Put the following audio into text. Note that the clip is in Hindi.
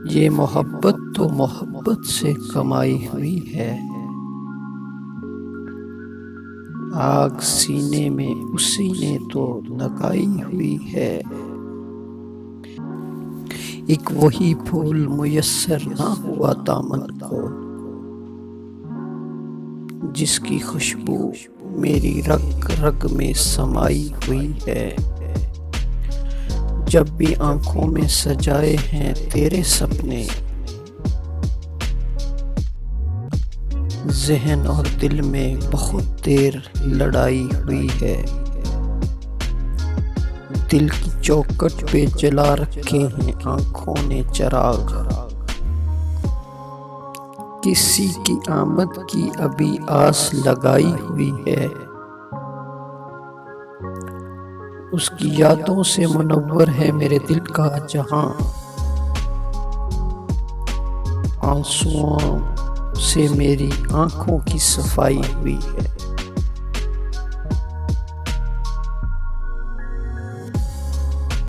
ये मोहब्बत तो मोहब्बत से कमाई हुई है। आग सीने में उसी ने तो लगाई हुई है। एक वही फूल मुयस्सर ना हुआ दामन को, जिसकी खुशबू मेरी रग रग में समाई हुई है। जब भी आंखों में सजाए हैं तेरे सपने, ज़हन और दिल में बहुत देर लड़ाई हुई है। दिल की चौखट पे जला रखे हैं आंखों ने चिराग, किसी की आमद की अभी आस लगाई हुई है। उसकी यादों से मुनव्वर है मेरे दिल का जहां, आंसुओं से मेरी आंखों की सफाई हुई है।